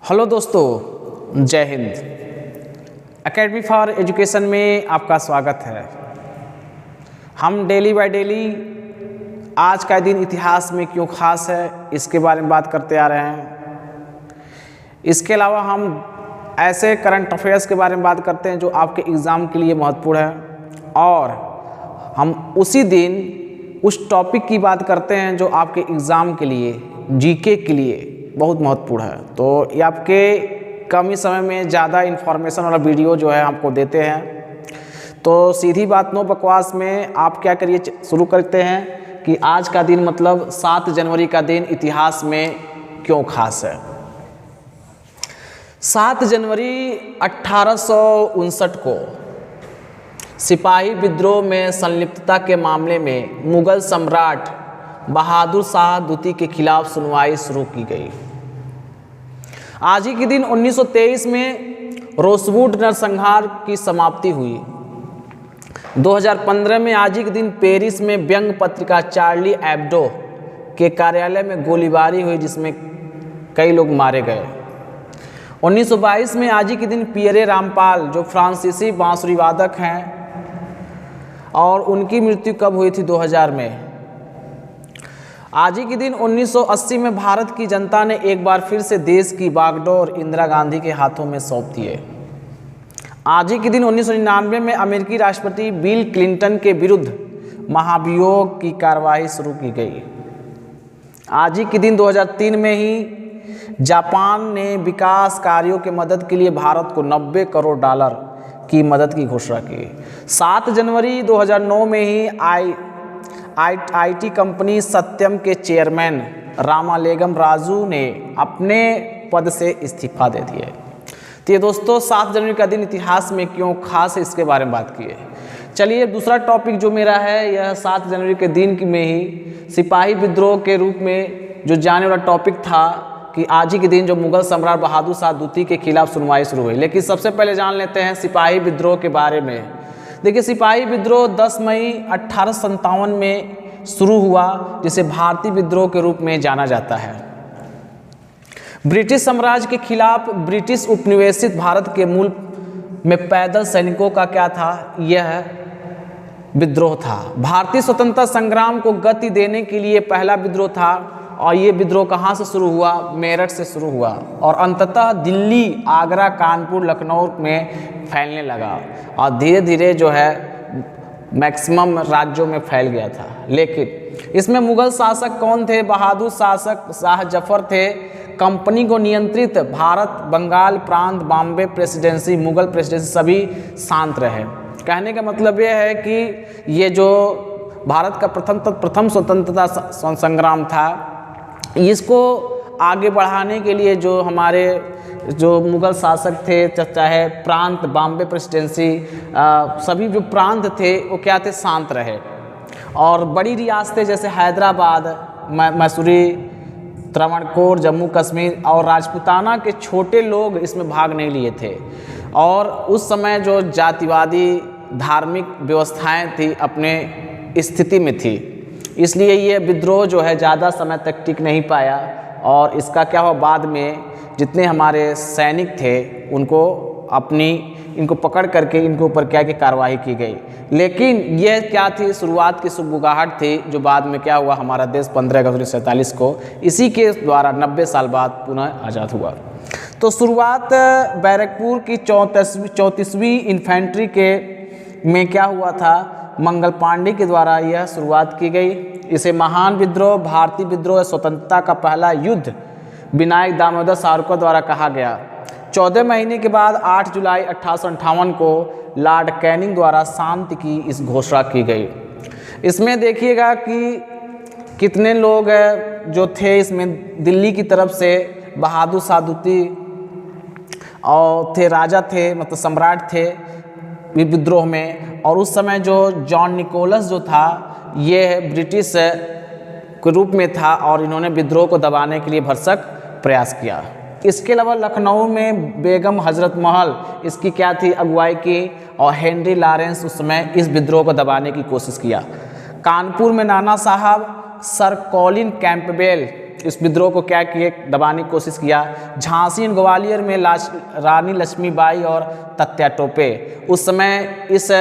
Hello दोस्तों, जय Hind. Academy for education में आपका स्वागत है। हम डेली बाय डेली आज का दिन इतिहास में क्यों खास है इसके बारे में बात करते आ रहे हैं। इसके अलावा हम ऐसे करंट अफेयर्स के बारे में बात करते हैं जो आपके एग्ज़ाम के लिए महत्वपूर्ण है, और हम उसी दिन उस टॉपिक की बात करते हैं जो आपके एग्ज़ाम के लिए, जीके के लिए बहुत महत्वपूर्ण है। तो ये आपके कम ही समय में ज़्यादा इन्फॉर्मेशन वाला वीडियो जो है आपको देते हैं। तो सीधी बात, नो बकवास में आप क्या करिए, शुरू करते हैं कि आज का दिन मतलब 7 जनवरी का दिन इतिहास में क्यों खास है। 7 जनवरी 1859 को सिपाही विद्रोह में संलिप्तता के मामले में मुगल सम्राट बहादुर शाह द्वितीय के खिलाफ सुनवाई शुरू की गई। आज ही के दिन 1923 में रोसवुड नरसंहार की समाप्ति हुई। 2015 में आज ही के दिन पेरिस में व्यंग्य पत्रिका चार्ली एब्डो के कार्यालय में गोलीबारी हुई, जिसमें कई लोग मारे गए। 1922 में आज ही के दिन पियरे रामपाल, जो फ्रांसीसी बांसुरी वादक हैं, और उनकी मृत्यु कब हुई थी? 2000 में। आज ही के दिन 1980 में भारत की जनता ने एक बार फिर से देश की बागडोर इंदिरा गांधी के हाथों में सौंप दिए। आज ही के दिन 1999 में अमेरिकी राष्ट्रपति बिल क्लिंटन के विरुद्ध महाभियोग की कार्रवाई शुरू की गई। आज ही के दिन 2003 में ही जापान ने विकास कार्यों के मदद के लिए भारत को 90 करोड़ डॉलर की मदद की घोषणा की। 7 जनवरी 2009 में ही आईटी कंपनी सत्यम के चेयरमैन रामालेगम राजू ने अपने पद से इस्तीफा दे दिए। तो ये दोस्तों 7 जनवरी का दिन इतिहास में क्यों खास है, इसके बारे में बात की है। चलिए, दूसरा टॉपिक जो मेरा है, यह 7 जनवरी के दिन में ही सिपाही विद्रोह के रूप में जो जाने वाला टॉपिक था कि आज ही के दिन जो मुगल सम्राट बहादुर शाह द्वितीय के खिलाफ सुनवाई शुरू हुई। लेकिन सबसे पहले जान लेते हैं सिपाही विद्रोह के बारे में। देखिए, सिपाही विद्रोह 10 मई 1857 में शुरू हुआ, जिसे भारतीय विद्रोह के रूप में जाना जाता है। ब्रिटिश साम्राज्य के खिलाफ ब्रिटिश उपनिवेशित भारत के मूल में पैदल सैनिकों का क्या था? यह विद्रोह था। भारतीय स्वतंत्रता संग्राम को गति देने के लिए पहला विद्रोह था, और ये विद्रोह कहाँ से शुरू हुआ? मेरठ से शुरू हुआ, और अंततः दिल्ली, आगरा, कानपुर, लखनऊ में फैलने लगा, और धीरे धीरे जो है मैक्सिमम राज्यों में फैल गया था। लेकिन इसमें मुगल शासक कौन थे? बहादुर शासक शाह जफर थे। कंपनी को नियंत्रित भारत, बंगाल प्रांत, बॉम्बे प्रेसिडेंसी, मुगल प्रेसिडेंसी सभी शांत रहे। कहने का मतलब यह है कि ये जो भारत का प्रथम स्वतंत्रता संग्राम था, इसको आगे बढ़ाने के लिए जो हमारे जो मुगल शासक थे, चाहे प्रांत, बॉम्बे प्रेसिडेंसी, सभी जो प्रांत थे वो क्या थे? शांत रहे। और बड़ी रियासतें जैसे हैदराबाद, मैसूरी, त्रावणकोर, जम्मू कश्मीर और राजपूताना के छोटे लोग इसमें भाग नहीं लिए थे। और उस समय जो जातिवादी धार्मिक व्यवस्थाएं थी अपने स्थिति में थी, इसलिए ये विद्रोह जो है ज़्यादा समय तक टिक नहीं पाया। और इसका क्या हुआ, बाद में जितने हमारे सैनिक थे इनको पकड़ करके इनके ऊपर क्या की कार्रवाई की गई। लेकिन यह क्या थी? शुरुआत की सुगबुगाहट थी, जो बाद में क्या हुआ, हमारा देश 15 अगस्त 1947 को इसी के द्वारा 90 साल बाद पुनः आज़ाद हुआ। तो शुरुआत बैरकपुर की 34वीं इन्फेंट्री के में क्या हुआ था? मंगल पांडे के द्वारा यह शुरुआत की गई। इसे महान विद्रोह, भारतीय विद्रोह, स्वतंत्रता का पहला युद्ध विनायक दामोदर सावरकर द्वारा कहा गया। 14 महीने के बाद 8 जुलाई 1858 को लॉर्ड कैनिंग द्वारा शांति की इस घोषणा की गई। इसमें देखिएगा कि कितने लोग जो थे इसमें दिल्ली की तरफ से बहादुर शाह द्वितीय और थे, राजा थे, मतलब सम्राट थे विद्रोह में। और उस समय जो जॉन निकोलस जो था, ये ब्रिटिश के रूप में था, और इन्होंने विद्रोह को दबाने के लिए भरसक प्रयास किया। इसके अलावा लखनऊ में बेगम हजरत महल इसकी क्या थी? अगुवाई की, और हेनरी लॉरेंस उस समय इस विद्रोह को दबाने की कोशिश किया। कानपुर में नाना साहब, सर कॉलिन कैंपबेल इस विद्रोह को क्या किए, दबाने की कोशिश किया। झांसी एंड ग्वालियर में रानी लक्ष्मीबाई और तात्या टोपे उस समय इस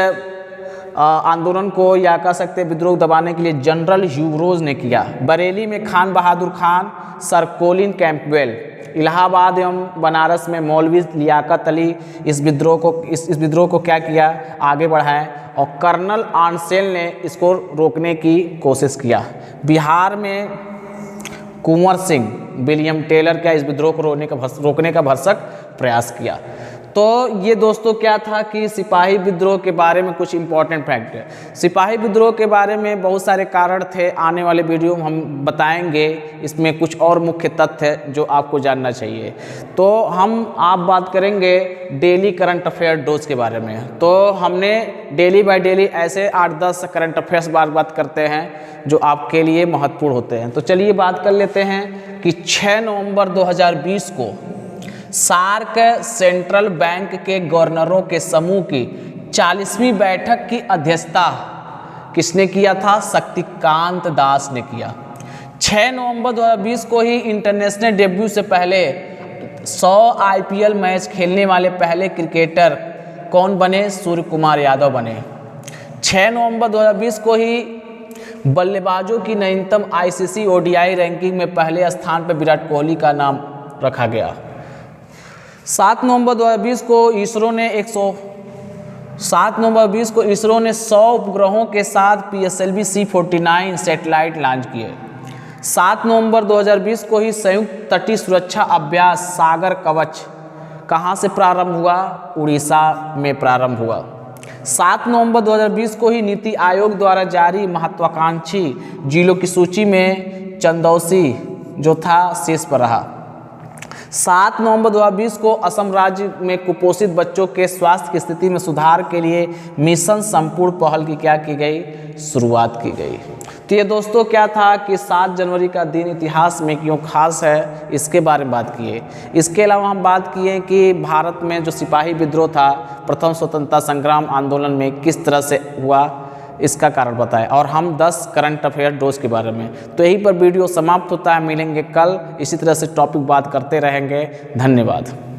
आंदोलन को या कह सकते हैं विद्रोह दबाने के लिए जनरल ह्यूरोज ने किया। बरेली में Khan Bahadur Khan, sir Colin Campbell, Allahabad एवं बनारस में मौलवी लियाकत अली इस विद्रोह को क्या किया, आगे बढ़ाएं, और कर्नल आंसेल ने इसको रोकने की कोशिश किया। बिहार में कुंवर सिंह, विलियम टेलर क्या इस विद्रोह को रोकने का भरसक प्रयास किया। तो ये दोस्तों क्या था कि सिपाही विद्रोह के बारे में कुछ इंपॉर्टेंट फैक्ट है। सिपाही विद्रोह के बारे में बहुत सारे कारण थे, आने वाले वीडियो में हम बताएंगे। इसमें कुछ और मुख्य तथ्य जो आपको जानना चाहिए। तो आप बात करेंगे डेली करंट अफेयर डोज के बारे में। तो हमने डेली बाय डेली ऐसे 8-10 करंट अफेयर्स बात करते हैं जो आपके लिए महत्वपूर्ण होते हैं। तो चलिए बात कर लेते हैं कि 6 नवंबर 2020 को सार्क सेंट्रल बैंक के गवर्नरों के समूह की 40वीं बैठक की अध्यक्षता किसने किया था? शक्तिकांत दास ने किया। 6 नवंबर 2020 को ही इंटरनेशनल डेब्यू से पहले 100 IPL मैच खेलने वाले पहले क्रिकेटर कौन बने? सूर्य कुमार यादव बने। 6 नवंबर 2020 को ही बल्लेबाजों की नवीनतम ICC ODI रैंकिंग में पहले स्थान पर विराट कोहली का नाम रखा गया। 7 नवंबर 2020 को इसरो ने 100 उपग्रहों के साथ PSLV C49 सैटेलाइट लॉन्च किए। 7 नवंबर 2020 को ही संयुक्त तटीय सुरक्षा अभ्यास सागर कवच कहाँ से प्रारंभ हुआ? उड़ीसा में प्रारंभ हुआ। 7 नवंबर 2020 को ही नीति आयोग द्वारा जारी महत्वाकांक्षी जिलों की सूची में चंदौसी जो था शीर्ष पर रहा। 7 नवंबर 2020 को असम राज्य में कुपोषित बच्चों के स्वास्थ्य की स्थिति में सुधार के लिए मिशन संपूर्ण पहल की क्या की गई? शुरुआत की गई। तो ये दोस्तों क्या था कि 7 जनवरी का दिन इतिहास में क्यों खास है, इसके बारे में बात किए। इसके अलावा हम बात किए कि भारत में जो सिपाही विद्रोह था प्रथम स्वतंत्रता संग्राम आंदोलन में किस तरह से हुआ, इसका कारण बताएं, और हम 10 करंट अफेयर डोज के बारे में। तो यहीं पर वीडियो समाप्त होता है। मिलेंगे कल इसी तरह से टॉपिक बात करते रहेंगे। धन्यवाद।